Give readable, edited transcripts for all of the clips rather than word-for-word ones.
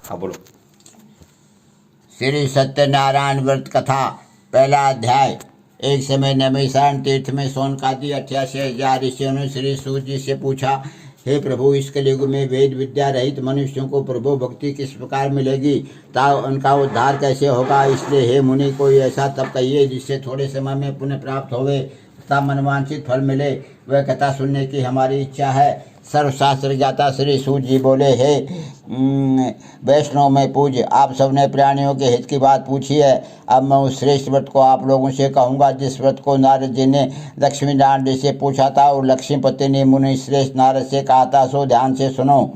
हाँ बोलो। श्री सत्यनारायण व्रत कथा पहला अध्याय। एक समय नैमिषारण्य तीर्थ में शौनकादि 88,000 ऋषियों ने श्री सूत जी से पूछा, हे प्रभु, इस कलयुग में वेद विद्या रहित मनुष्यों को प्रभु भक्ति किस प्रकार मिलेगी, ता उनका उद्धार कैसे होगा। इसलिए हे मुनि, कोई ऐसा तप कहिए जिससे थोड़े समय में पुण्य प्राप्त होवे तथा मनवांछित फल मिले। वह कथा सुनने की हमारी इच्छा है। सर्वशास्त्र ज्ञाता श्री सूत जी बोले, हे वैष्णव में पूज्य, आप सबने प्राणियों के हित की बात पूछी है। अब मैं उस श्रेष्ठ व्रत को आप लोगों से कहूँगा जिस व्रत को नारद जी ने लक्ष्मी नारायण जी से पूछा था और लक्ष्मीपति ने मुनि श्रेष्ठ नारद से कहा था। सो ध्यान से सुनो।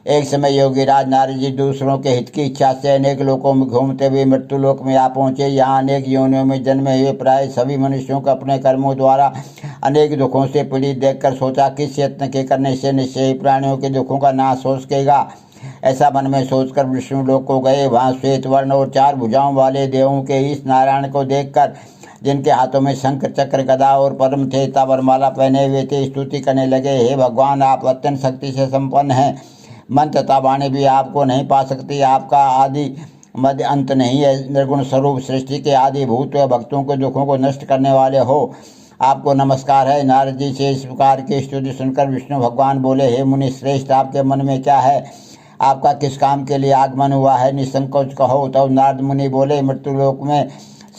एक समय योगीराज नारद जी दूसरों के हित की इच्छा से अनेक लोकों में घूमते हुए मृत्यु लोक में आ पहुँचे। यहाँ अनेक योनियों में जन्मे हुए प्राय सभी मनुष्यों को अपने कर्मों द्वारा अनेक दुखों से पीड़ित देखकर सोचा, किस यत्न के करने से निश्चय ही प्राणियों के दुखों का नाश हो सकेगा। ऐसा मन में सोचकर विष्णु लोक को गए। वहाँ श्वेत वर्ण और 4 भुजाओं वाले देवों के इस नारायण को देखकर, जिनके हाथों में शंख चक्र गदा और परम थे वरमाला पहने हुए थे, स्तुति करने लगे, हे भगवान, आप अत्यंत शक्ति से संपन्न हैं। मन तथा वाणी भी आपको नहीं पा सकती। आपका आदि मध्य अंत नहीं है। निर्गुण स्वरूप सृष्टि के आदि भूत व भक्तों के दुखों को नष्ट करने वाले हो, आपको नमस्कार है। नारद जी से इस प्रकार की स्तुति सुनकर विष्णु भगवान बोले, हे मुनि श्रेष्ठ, आपके मन में क्या है? आपका किस काम के लिए आगमन हुआ है? निसंकोच कहो। तब नारद मुनि बोले, मृत्युलोक में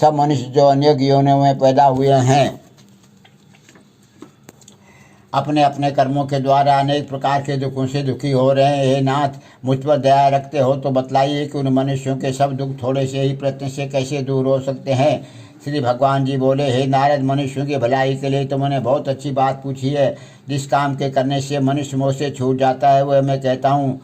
सब मनुष्य जो अनेक योनियों में पैदा हुए हैं, अपने अपने कर्मों के द्वारा अनेक प्रकार के दुखों से दुखी हो रहे हैं। हे नाथ, मुझ पर दया रखते हो तो बतलाइए कि उन मनुष्यों के सब दुख थोड़े से ही प्रयत्न से कैसे दूर हो सकते हैं। श्री भगवान जी बोले, हे नारद, मनुष्यों की भलाई के लिए तुमने बहुत अच्छी बात पूछी है। जिस काम के करने से मनुष्य मोह से छूट जाता है वह मैं कहता हूँ।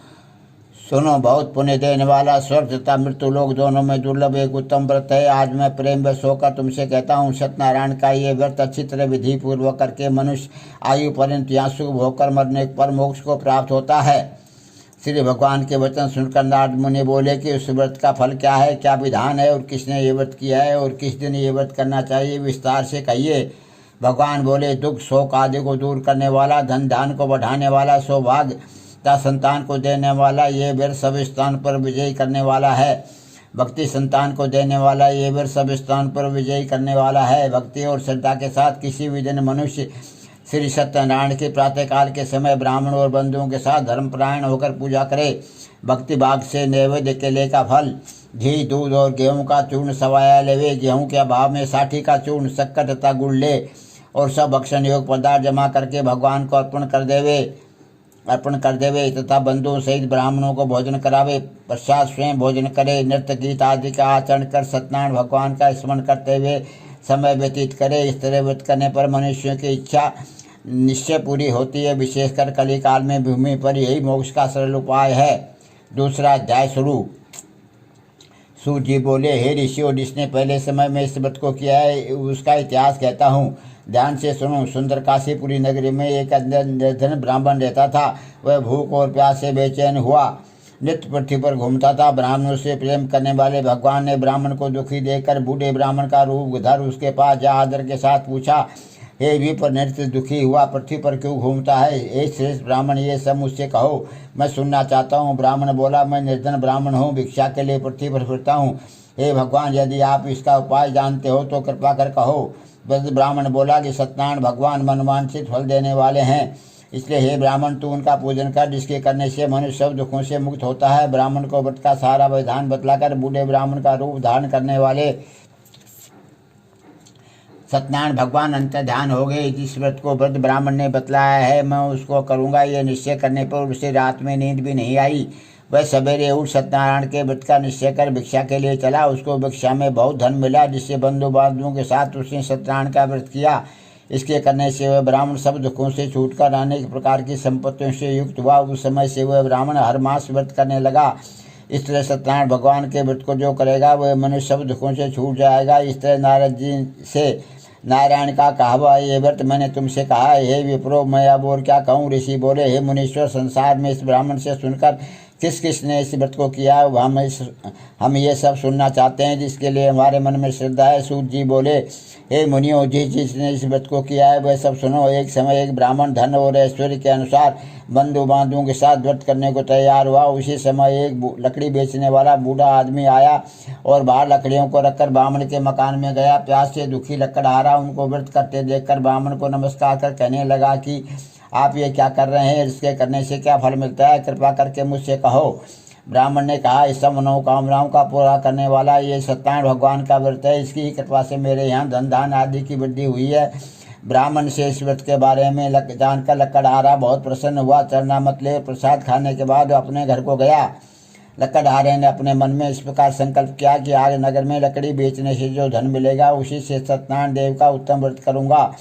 सुनो, बहुत पुण्य देने वाला स्वर्ग तथा मृत्यु लोक दोनों में दुर्लभ एक उत्तम व्रत है। आज मैं प्रेम वश होकर तुमसे कहता हूँ। सत्यनारायण का ये व्रत अच्छी तरह विधि पूर्वक करके मनुष्य आयु पर्यंत यहाँ सुख होकर मरने पर मोक्ष को प्राप्त होता है। श्री भगवान के वचन सुनकर नारद मुनि बोले कि उस व्रत का फल क्या है, क्या विधान है और किसने ये व्रत किया है और किस दिन ये व्रत करना चाहिए, विस्तार से कहिए। भगवान बोले, दुख शोक आदि को दूर करने वाला, धन धान को बढ़ाने वाला, सौभाग्य तथा संतान को देने वाला, ये व्रत सब स्थान पर विजयी करने वाला है। भक्ति संतान को देने वाला, ये व्रत सब स्थान पर विजयी करने वाला है। भक्ति और श्रद्धा के साथ किसी भी दिन मनुष्य श्री सत्यनारायण के प्रातःकाल के समय ब्राह्मण और बंधुओं के साथ धर्मपरायण होकर पूजा करे। भक्ति भाग से नैवेद्य केले का फल, घी, दूध और गेहूं का चूर्ण सवाया लेवे। गेहूं के अभाव में साठी का चूर्ण, शक्कर तथा गुड़ ले और सब भक्षण योग पदार्थ जमा करके भगवान को अर्पण कर देवे तथा बंधुओं सहित ब्राह्मणों को भोजन करावे। पश्चात स्वयं भोजन करे। नृत्य गीत आदि का आचरण कर सत्यनारायण भगवान का स्मरण करते हुए समय व्यतीत करे। इस तरह व्रत करने पर मनुष्यों की इच्छा निश्चय पूरी होती है। विशेषकर कलिकाल में भूमि पर यही मोक्ष का सरल उपाय है। दूसरा अध्याय शुरू। सूत जी बोले, हे ऋषियों, जिसने पहले समय में इस व्रत को किया है उसका इतिहास कहता हूँ। ध्यान से सुनो। सुंदर काशीपुरी नगरी में एक निर्धन ब्राह्मण रहता था। वह भूख और प्यास से बेचैन हुआ नित्य पृथ्वी पर घूमता था। ब्राह्मणों से प्रेम करने वाले भगवान ने ब्राह्मण को दुखी देखकर बूढ़े ब्राह्मण का रूप धर उसके पास जा आदर के साथ पूछा, हे विप्र, नित्य दुखी हुआ पृथ्वी पर क्यों घूमता है? हे श्रेष्ठ ब्राह्मण, ये सब मुझसे कहो, मैं सुनना चाहता हूँ। ब्राह्मण बोला, मैं निर्धन ब्राह्मण हूँ, भिक्षा के लिए पृथ्वी पर फिरता हूँ। हे भगवान, यदि आप इसका उपाय जानते हो तो कृपा कर कहो। वृद्ध ब्राह्मण बोला कि सत्यनारायण भगवान मनवांछित फल देने वाले हैं, इसलिए हे ब्राह्मण, तू उनका पूजन कर, जिसके करने से मनुष्य सब दुखों से मुक्त होता है। ब्राह्मण को व्रत का सारा विधान बतलाकर बूढ़े ब्राह्मण का रूप धारण करने वाले सत्यनारायण भगवान अंतर ध्यान हो गए। जिस व्रत को वृद्ध ब्राह्मण ने बतलाया है मैं उसको करूँगा, यह निश्चय करने पर उसे रात में नींद भी नहीं आई। वह सवेरे उठ सत्यनारायण के व्रत का निश्चय कर भिक्षा के लिए चला। उसको भिक्षा में बहुत धन मिला, जिससे बंधु बांधवों के साथ उसने सत्यनारायण का व्रत किया। इसके करने से वह ब्राह्मण सब दुखों से छूटकर अनेक प्रकार की संपत्तियों से युक्त हुआ। उस समय से वह ब्राह्मण हर मास व्रत करने लगा। इस तरह सत्यनारायण भगवान के व्रत को जो करेगा वह मनुष्य सब दुखों से छूट जाएगा। इस तरह नारद जी से नारायण का कहा, ये व्रत मैंने तुमसे कहा। हे विप्रो, मैं अब और क्या कहूँ? ऋषि बोले, हे मुनीश्वर, संसार में इस ब्राह्मण से सुनकर किस किस ने इस व्रत को किया हम ये सब सुनना चाहते हैं, जिसके लिए हमारे मन में श्रद्धा है। सूत जी बोले, हे मुनियों, जिसने इस व्रत को किया है वह सब सुनो। एक समय एक ब्राह्मण धन और ऐश्वर्य के अनुसार बंधु बांधुओं के साथ व्रत करने को तैयार हुआ। उसी समय एक लकड़ी बेचने वाला बूढ़ा आदमी आया और बाहर लकड़ियों को रखकर ब्राह्मण के मकान में गया। प्यास से दुखी लकड़हारा उनको व्रत करते देखकर ब्राह्मण को नमस्कार कर कहने लगा कि आप ये क्या कर रहे हैं, इसके करने से क्या फल मिलता है, कृपा करके मुझसे कहो। ब्राह्मण ने कहा, इस सब मनोकामनाओं का पूरा करने वाला ये सत्यनारायण भगवान का व्रत है। इसकी ही कृपा से मेरे यहाँ धन धान आदि की वृद्धि हुई है। ब्राह्मण से इस व्रत के बारे में जानकर लकड़हारा बहुत प्रसन्न हुआ। चरना मत ले। प्रसाद खाने के बाद अपने घर को गया। लकड़हारे ने अपने मन में इस प्रकार संकल्प किया कि आज नगर में लकड़ी बेचने से जो धन मिलेगा उसी से सत्यनारायण देव का उत्तम व्रत करूँगा।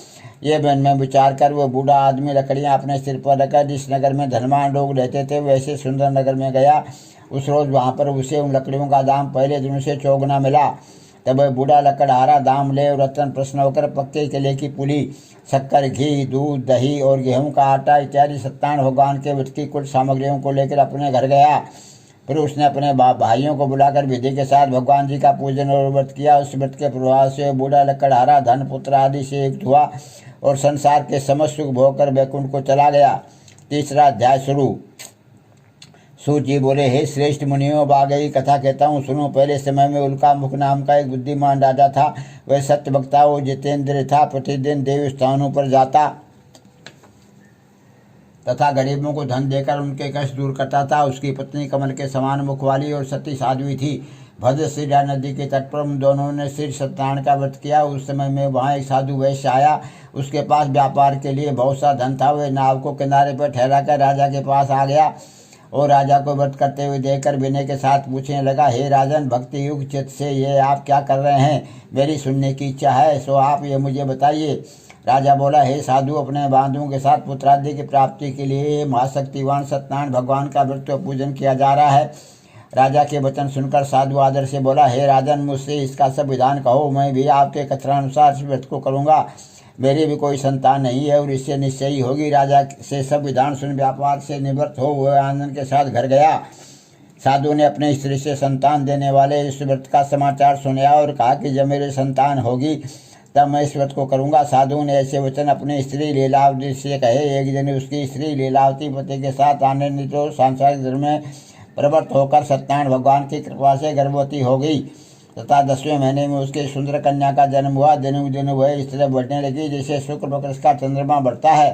ये मन में विचार कर वो बूढ़ा आदमी लकड़ियाँ अपने सिर पर रखकर जिस नगर में धनवान लोग रहते थे वैसे सुंदर नगर में गया। उस रोज़ वहाँ पर उसे उन लकड़ियों का दाम पहले दिनों से चौगुना मिला। तब वह बूढ़ा लकड़हारा दाम ले और रतन प्रश्न होकर पक्के किले की पुली, शक्कर, घी, दूध, दही और गेहूं का आटा इत्यादि सत्यनारायण भगवान के व्रत की कुल सामग्रियों को लेकर अपने घर गया। फिर उसने अपने भाइयों को बुलाकर विधि के साथ भगवान जी का पूजन और व्रत किया। उस व्रत के प्रभाव से बूढ़ा लकड़हारा धन पुत्र आदि से युक्त हुआ और संसार के समस्त सुख भोग कर वैकुंठ को चला गया। तीसरा अध्याय शुरू। सूत जी बोले, हे श्रेष्ठ मुनियों, अब आगे ही कथा कहता हूँ, सुनो। पहले समय में उल्का मुख नाम का एक बुद्धिमान राजा था। वह सत्य वक्ता और जितेंद्र था। प्रतिदिन देव स्थानों पर जाता तथा गरीबों को धन देकर उनके कष्ट दूर करता था। उसकी पत्नी कमल के समान मुख वाली और सती साध्वी थी। भद्रशिरा नदी के तट पर उन दोनों ने श्री सत्यनारायण का व्रत किया। उस समय में वहाँ एक साधु वैश्य आया। उसके पास व्यापार के लिए बहुत सा धन था। वह नाव को किनारे पर ठहरा कर राजा के पास आ गया और राजा को व्रत करते हुए देखकर विनय के साथ पूछने लगा, हे राजन, भक्ति युग चित्त से ये आप क्या कर रहे हैं? मेरी सुनने की इच्छा है, सो आप ये मुझे बताइए। राजा बोला, हे साधु, अपने बांधुओं के साथ पुत्रादि की प्राप्ति के लिए महाशक्तिवान सत्यनारायण भगवान का व्रत पूजन किया जा रहा है। राजा के वचन सुनकर साधु आदर से बोला, हे राजन, मुझसे इसका सब विधान कहो, मैं भी आपके कथनानुसार इस व्रत को करूँगा। मेरी भी कोई संतान नहीं है और इससे निश्चय ही होगी। राजा से सब विधान सुन व्यापार से निवृत्त हो वह आनंद के साथ घर गया। साधु ने अपने स्त्री से संतान देने वाले इस व्रत का समाचार सुनाया और कहा कि जब मेरी संतान होगी तब मैं इस व्रत को करूँगा। साधु ने ऐसे वचन अपनी स्त्री लीलावती से कहे। एक दिन उसकी स्त्री लीलावती पति के साथ आनंदित और सांसारिक धर्म में प्रवृत्त होकर सत्यनारायण भगवान की कृपा से गर्भवती हो गई तथा 10वें महीने में उसके सुंदर कन्या का जन्म हुआ। दिनों दिन वह इस तरह बढ़ने लगी जैसे शुक्ल पक्ष का चंद्रमा बढ़ता है।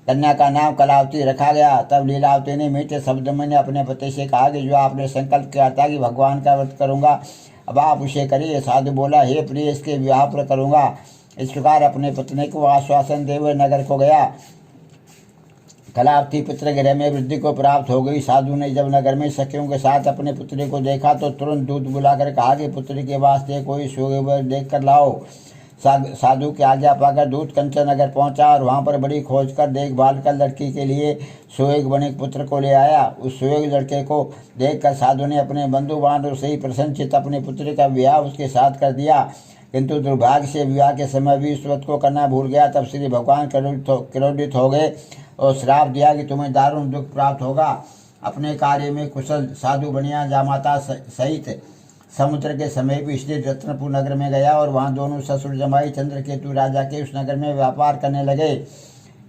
कन्या का नाम कलावती रखा गया। तब लीलावती ने मीठे शब्द में अपने पति से कहा कि जो आपने संकल्प किया था कि भगवान का व्रत करूँगा, अब आप उसे करिए। साधु बोला, हे प्रिय, इसके विवाह पर करूँगा। इस प्रकार अपने पत्नी को आश्वासन दे हुए नगर को गया। कलावती पुत्र गृह में वृद्धि को प्राप्त हो गई। साधु ने जब नगर में सखियों के साथ अपने पुत्री को देखा तो तुरंत दूत बुलाकर कहा कि पुत्री के वास्ते कोई सुखबर देख कर लाओ। साधु की आज्ञा पाकर दूत कंचन नगर पहुंचा और वहां पर बड़ी खोज कर देखभाल कर लड़की के लिए सुयोग वणिक पुत्र को ले आया। उस सुयोग लड़के को देखकर साधु ने अपने बंधु बांधव से ही प्रसन्नचित्त अपनी पुत्री का विवाह उसके साथ कर दिया। किंतु दुर्भाग्य से विवाह के समय भी इस व्रत को करना भूल गया। तब श्री भगवान क्रोधित हो गए और श्राप दिया कि तुम्हें दारुण दुख प्राप्त होगा। अपने कार्य में कुशल साधु बनिया जामाता सहित समुद्र के समीप स्थित रत्नपुर नगर में गया और वहां दोनों ससुर जमाई चंद्रकेतु राजा के उस नगर में व्यापार करने लगे।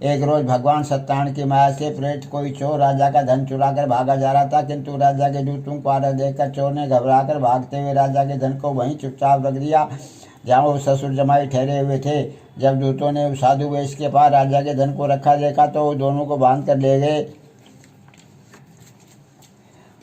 एक रोज भगवान सत्यनारायण की माया से प्रेरित कोई चोर राजा का धन चुराकर भागा जा रहा था, किंतु राजा के दूतों को आदर देखकर चोर ने घबराकर भागते हुए राजा के धन को वहीं चुपचाप रख दिया जहाँ वो ससुर जमाई ठहरे हुए थे। जब दूतों ने साधु वैश्य के पास राजा के धन को रखा देखा तो वो दोनों को बांध कर ले गए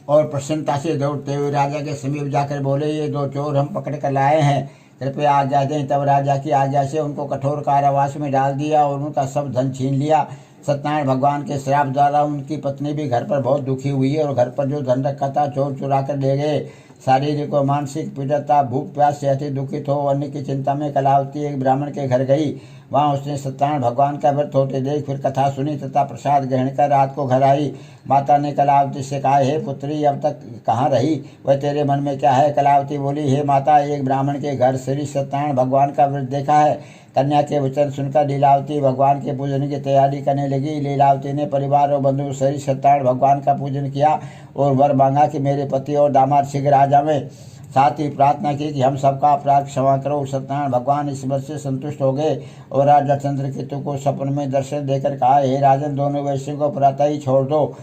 और प्रसन्नता से दौड़ते हुए राजा के समीप जाकर बोले, ये दो चोर हम पकड़ कर लाए हैं, कृपया आज्ञा दें। तब राजा की आज्ञा से उनको कठोर कारावास में डाल दिया और उनका सब धन छीन लिया। सत्यनारायण भगवान के श्राप द्वारा उनकी पत्नी भी घर पर बहुत दुखी हुई और घर पर जो धन रखा था चोर चुरा कर ले गए। शारीरिक और मानसिक पीड़िता, भूख प्यास से अति दुखित हो अन्न की चिंता में कलावती एक ब्राह्मण के घर गई। वहाँ उसने सत्यनारायण भगवान का व्रत होते देख फिर कथा सुनी तथा प्रसाद ग्रहण कर रात को घर आई। माता ने कलावती से कहा, हे पुत्री, अब तक कहाँ रही? वह तेरे मन में क्या है? कलावती बोली, हे माता, एक ब्राह्मण के घर श्री सत्यनारायण भगवान का व्रत देखा है। कन्या के वचन सुनकर लीलावती भगवान के पूजन की तैयारी करने लगी। लीलावती ने परिवार और बंधु श्री सत्यनारायण भगवान का पूजन किया और वर मांगा कि मेरे पति और दामाद शीघ्र आ जावें। साथ ही प्रार्थना की कि हम सबका अपराध क्षमा करो। सत्यनारायण भगवान इस वर से संतुष्ट हो गए और राजा चंद्रकेतु को सपन में दर्शन देकर कहा, हे राजन, दोनों वैश्यों को प्रातः ही छोड़ दो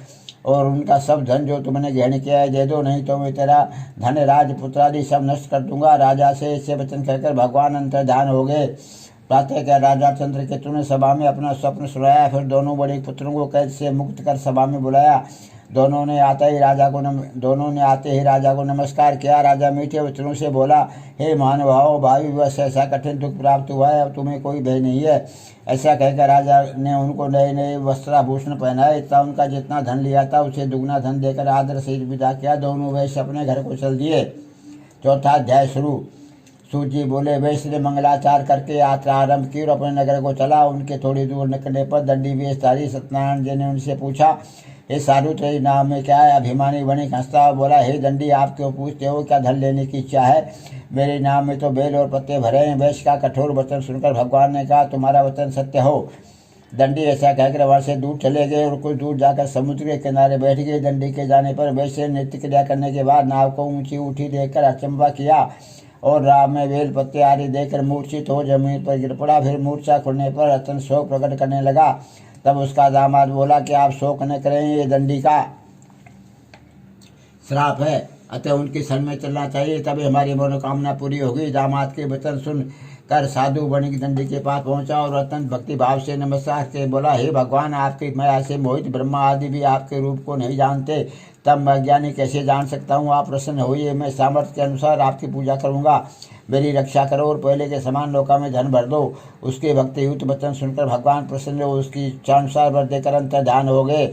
और उनका सब धन जो तुमने ग्रहण किया है दे दो, नहीं तो मैं तेरा धन राजपुत्रादि सब नष्ट कर दूंगा। राजा से ऐसे वचन कहकर भगवान अंतर्ध्यान हो गए। प्रातः क्या राजा चंद्रकेतु ने सभा में अपना स्वप्न सुनाया। फिर दोनों बड़े पुत्रों को कैद से मुक्त कर सभा में बुलाया। दोनों ने आते ही राजा को नमस्कार किया। राजा मीठे वचनों से बोला, हे महानुभाव, भावी विवश ऐसा कठिन दुख प्राप्त हुआ है, अब तुम्हें कोई भय नहीं है। ऐसा कहकर राजा ने उनको नए नए वस्त्राभूषण पहनाए तथा उनका जितना धन लिया था उसे दुगना धन देकर आदर से विदा किया। दोनों वैश्य अपने घर को चल दिए। चौथा अध्याय शुरू। सूत जी बोले, वैश्य ने मंगलाचार करके यात्रा आरंभ की और अपने नगर को चला। उनके थोड़ी दूर निकलने पर दंडी वेशधारी सत्यनारायण जी ने उनसे पूछा, हे साधु, तेरे नाम में क्या है? अभिमानी वणिक हंसता हुआ बोला, हे दंडी, आप क्यों पूछते हो? क्या धन लेने की इच्छा है? मेरे नाम में तो बेल और पत्ते भरे हैं। वैश्य का कठोर वचन सुनकर भगवान ने कहा, तुम्हारा वचन सत्य हो। दंडी ऐसा कहकर वहाँ से दूर चले गए और कुछ दूर जाकर समुद्र के किनारे बैठ गए। दंडी के जाने पर वैश्य ने नृत्य क्रिया करने के बाद नाव को ऊंची उठी देखकर अचंभा किया और राह में बेल पत्ते आदि देखकर मूर्छित हो जमीन पर गिर पड़ा। फिर मूर्छा खुलने पर अत्यंत शोक प्रकट करने लगा। तब उसका दामाद बोला कि आप शोक न करें, ये दंडी का श्राप है, अतः उनकी शरण में चलना चाहिए, तभी हमारी मनोकामना पूरी होगी। दामाद के वचन सुन कर साधु वणिक दंडी के पास पहुंचा और अत्यंत भक्ति भाव से नमस्कार के बोला, हे भगवान, आपकी माया से मोहित ब्रह्मा आदि भी आपके रूप को नहीं जानते, तब मैं अज्ञानी कैसे जान सकता हूँ? आप प्रसन्न होइए, मैं सामर्थ्य के अनुसार आपकी पूजा करूँगा। मेरी रक्षा करो और पहले के समान लोका में धन भर दो। उसके भक्तियुक्त वचन सुनकर भगवान प्रसन्न हो उसकी इच्छानुसार वर देकर अंतर्ध्यान हो गए।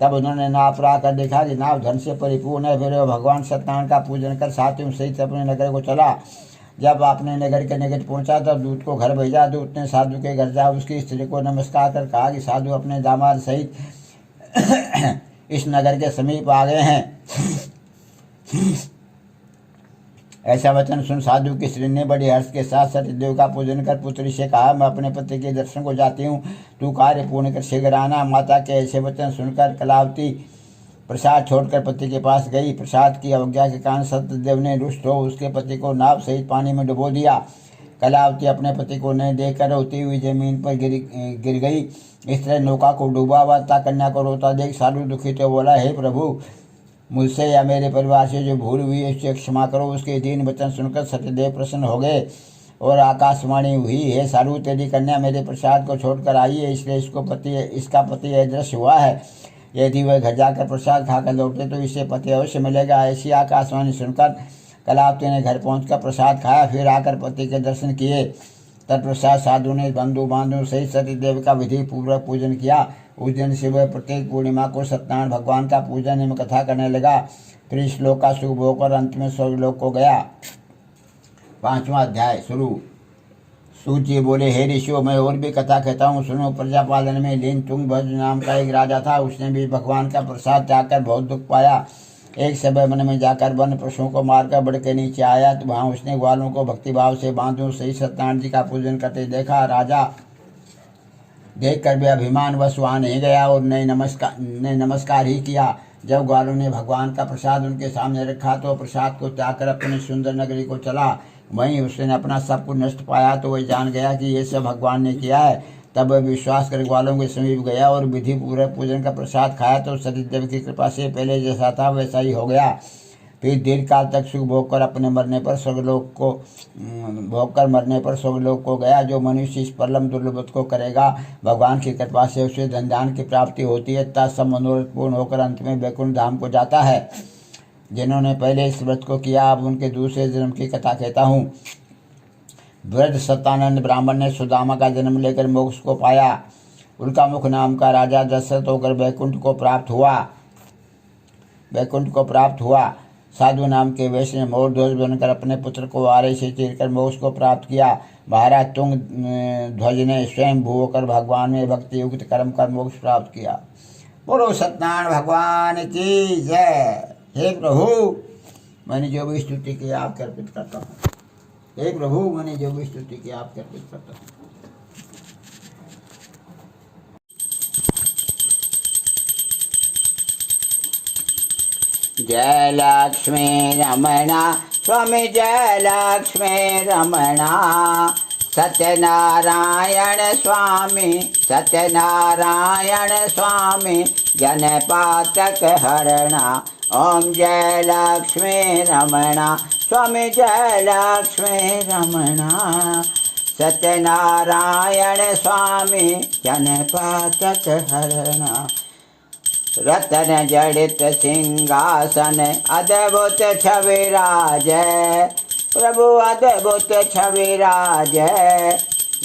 तब उन्होंने नाव पर आकर देखा कि नाव धन से परिपूर्ण है। फिर भगवान सत्यनारायण का पूजन कर साथियों सहित अपने नगर को चला। जब अपने नगर के निकट पहुंचा तब दूत को घर भेजा। दूत ने साधु के घर जा उसकी स्त्री को नमस्कार कर कहा कि साधु अपने दामाद सहित इस नगर के समीप आ गए हैं। ऐसा वचन सुन साधु की स्त्री ने बड़ी हर्ष के साथ सत्यदेव का पूजन कर पुत्री से कहा, मैं अपने पति के दर्शन को जाती हूँ, तू कार्य पूर्ण कर शीघ्र आना। माता के ऐसे वचन सुनकर कलावती प्रसाद छोड़कर पति के पास गई। प्रसाद की अवज्ञा के कारण सत्यदेव ने रुष्ट हो उसके पति को नाव सहित पानी में डुबो दिया। कलावती अपने पति को नहीं देखकर रोती हुई जमीन पर गिर गई। इस तरह नौका को डूबा हुआ था। कन्या को रोता देख साधु दुखी तो बोला, हे प्रभु, मुझसे या मेरे परिवार से जो भूल हुई है उससे क्षमा करो। उसके दीन वचन सुनकर सत्यदेव प्रसन्न हो गए और आकाशवाणी हुई, हे साधु, तेरी कन्या मेरे प्रसाद को छोड़कर आई है, इसलिए इसका पति अदृश्य हुआ है। यदि वह घर जाकर प्रसाद खाकर लौटे तो इसे पति अवश्य मिलेगा। ऐसी आकाशवाणी सुनकर कलावती ने घर पहुंचकर प्रसाद खाया, फिर आकर पति के दर्शन किए। तत्पश्चात साधु ने बंधु बांधु सहित सतीदेव का विधि पूर्वक पूजन किया। उस दिन से वह प्रत्येक पूर्णिमा को सत्यनारायण भगवान का पूजन एवं कथा करने लगा। फिर श्लोक का सुख होकर अंत में स्वर्गलोक को गया। 5वां अध्याय शुरू। सूत जी बोले, हे ऋषियों, मैं और भी कथा कहता हूँ, सुनो। प्रजापालन में लीन तुंगभद्र नाम का एक राजा था। उसने भी भगवान का प्रसाद त्याग कर बहुत दुख पाया। एक समय वन में जाकर वन पशुओं को मारकर बढ़ के नीचे आया तो वहाँ उसने ग्वालों को भक्तिभाव से बांधो सही सत्यनारायण जी का पूजन करते देखा। राजा देखकर भी अभिमान वश वहाँ नहीं गया और ने नमस्कार ही किया। जब ग्वालों ने भगवान का प्रसाद उनके सामने रखा तो प्रसाद को त्याग कर अपनी सुंदर नगरी को चला। वहीं उसने अपना सब कुछ नष्ट पाया तो वह जान गया कि ये सब भगवान ने किया है। तब वह विश्वास कर ग्वालों के समीप गया और विधि पूर्वक पूजन का प्रसाद खाया तो सतीदेव की कृपा से पहले जैसा था वैसा ही हो गया। फिर दीर्घ काल तक सुख भोगकर अपने मरने पर स्वर्गलोक को गया। जो मनुष्य इस परम दुर्लभ को करेगा, भगवान की कृपा से उसे धन दान की प्राप्ति होती है तथा सब मनोरथ पूर्ण होकर अंत में वैकुंठ धाम को जाता है। जिन्होंने पहले इस व्रत को किया, अब उनके दूसरे जन्म की कथा कहता हूँ। वृद्ध सत्यानंद ब्राह्मण ने सुदामा का जन्म लेकर मोक्ष को पाया। उनका मुख नाम का राजा दशरथ होकर वैकुंठ को प्राप्त हुआ। साधु नाम के वैश्य ने मोर ध्वज बनकर अपने पुत्र को आरे से चीरकर मोक्ष को प्राप्त किया। महाराज तुंग ध्वज ने स्वयं भू होकर भगवान में भक्ति युक्त कर्म कर मोक्ष प्राप्त किया। बोलो सत्यनारायण भगवान की जय। हे प्रभु, मैंने जो भी स्तुति की आपके अर्पित करता हूँ। हे प्रभु, मैंने जो भी स्तुति की आपके अर्पित करता हूँ। जय लक्ष्मी रमणा स्वामी, जय लक्ष्मी रमणा। सत्यनारायण स्वामी, सत्यनारायण स्वामी, जनपातक हरणा। ओम जय लक्ष्मी रमणा स्वामी, जय लक्ष्मी रमणा। सत्यनारायण स्वामी, जनपातक हरणा। रतन जड़ित सिंहासन, अद्भुत छवि राजै। प्रभु अद्भुत छवि राजै।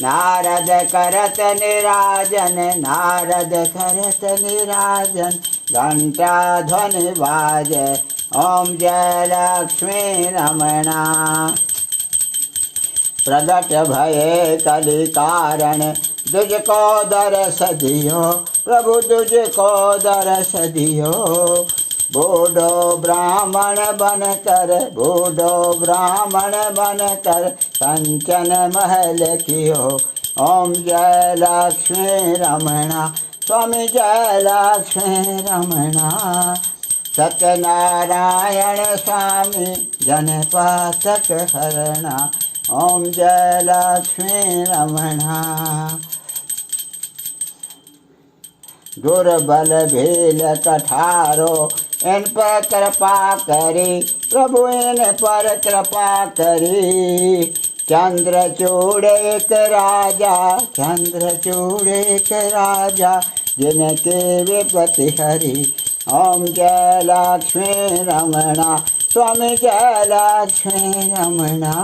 नारद करत निराजन, नारद करत निराजन, घंटा ध्वनि बाजै। ओम जय लक्ष्मी रमणा। प्रगट भये कलि कारण, तुझको दरस दियो प्रभु, तुझको दरस दियो। बूढ़ो ब्राह्मण बनकर, बूढ़ो ब्राह्मण बनकर, कंचन महल कियो। ओम जय लक्ष्मी रमणा स्वामी, जय लक्ष्मी रमणा। सत्यनारायण स्वामी, जनपातक हरणा। ओम जय लक्ष्मी रमणा। दुर्बल भील कठारो, इन पर कृपा करी प्रभु, इन पर कृपा करी। चंद्रचूड़ एक राजा, चंद्रचूड़ एक राजा, जिनके विपत्ति हरी। ओम जय लक्ष्मी रमणा स्वामी, जय लक्ष्मी रमणा।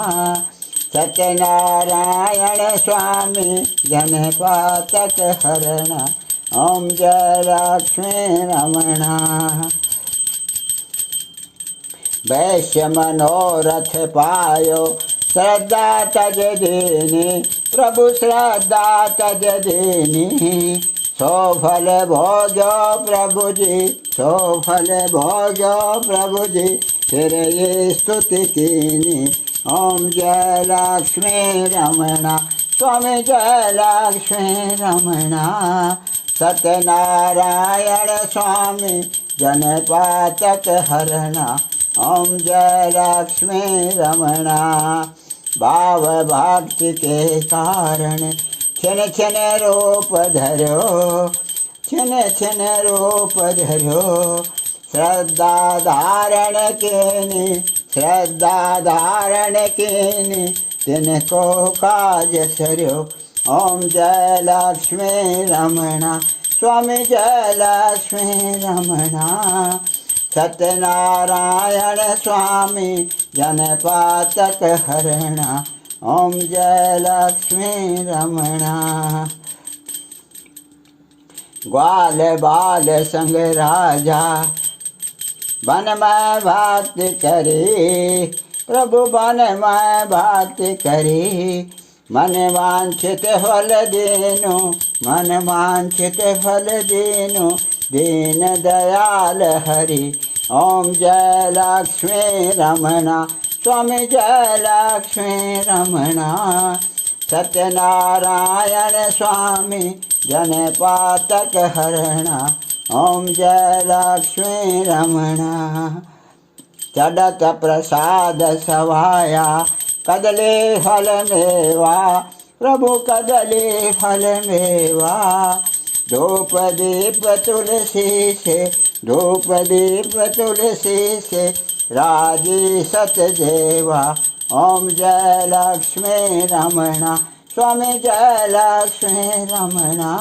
सत्यनारायण स्वामी, जनपातक हरणा। ओम जय लक्ष्मी रमणा। वैश्य मनोरथ पायो, श्रद्धा तज दीनी प्रभु, श्रद्धा तज दीनी। सौफल भोग्यो प्रभु जी, सौफल भोग्यो प्रभु जी, फिर ये स्तुति कीनी। ओम जय लक्ष्मी रमणा स्वामी, जय लक्ष्मी रमणा। सत्यनारायण स्वामी, जनपातक हरणा। ओम जय लक्ष्मी रमणा। भाव भक्ति के कारण, छिन छिन रूप धरो, छिन छिन रूप धरो। श्रद्धा धारण कीनी, श्रद्धा धारण कीनी, तिनको काज सर्यो। ओम जय लक्ष्मी रमणा स्वामी, जय लक्ष्मी रमणा। सत्यनारायण स्वामी, जनपातक हरणा। ओम जय लक्ष्मी रमणा। ग्वाल बाल संग राजा, वन में भक्ति करी प्रभु, वन में भक्ति करी। मन वांछित फल देनो, मन वांछित फल देनो, दीन दयाल हरि। ओम जय लक्ष्मी रमणा स्वामी, जय लक्ष्मी रमणा। सत्यनारायण स्वामी, जनपातक हरणा। ओम जय लक्ष्मी रमणा। चढ़त प्रसाद सवाया, कदली फल मेवा प्रभु, कदली फल मेवा। धूप दीप तुलसी से, धूप दीप तुलसी से, राजी सतदेवा। ओम जय लक्ष्मी रमणा स्वामी, जय लक्ष्मी रमणा।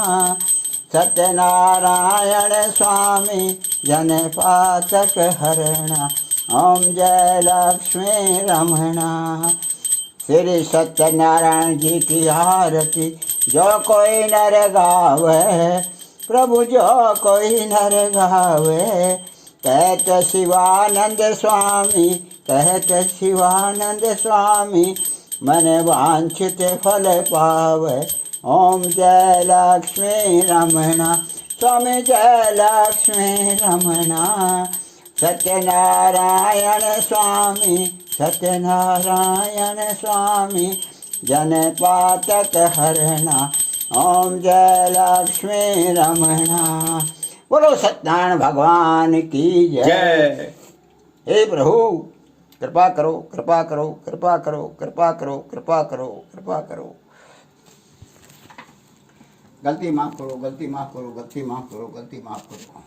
सत्यनारायण स्वामी, जनपातक हरणा। ओम जय लक्ष्मी रमणा। श्री सत्यनारायण जी की आरती जो कोई नर गावे प्रभु, जो कोई नर गावे। कहत शिवानंद स्वामी, कहत शिवानंद स्वामी, मन वांछित फल पावे। ओम जय लक्ष्मी रमणा स्वामी जय लक्ष्मी रमणा। सत्यनारायण स्वामी सत्यनारायण स्वामी जन पातक हरणा। ओम जय लक्ष्मी रमणा। बोलो सत्यनारायण भगवान की जय। हे प्रभु कृपा करो कृपा करो कृपा करो कृपा करो कृपा करो कृपा करो। गलती माफ करो गलती माफ करो गलती माफ करो गलती माफ करो।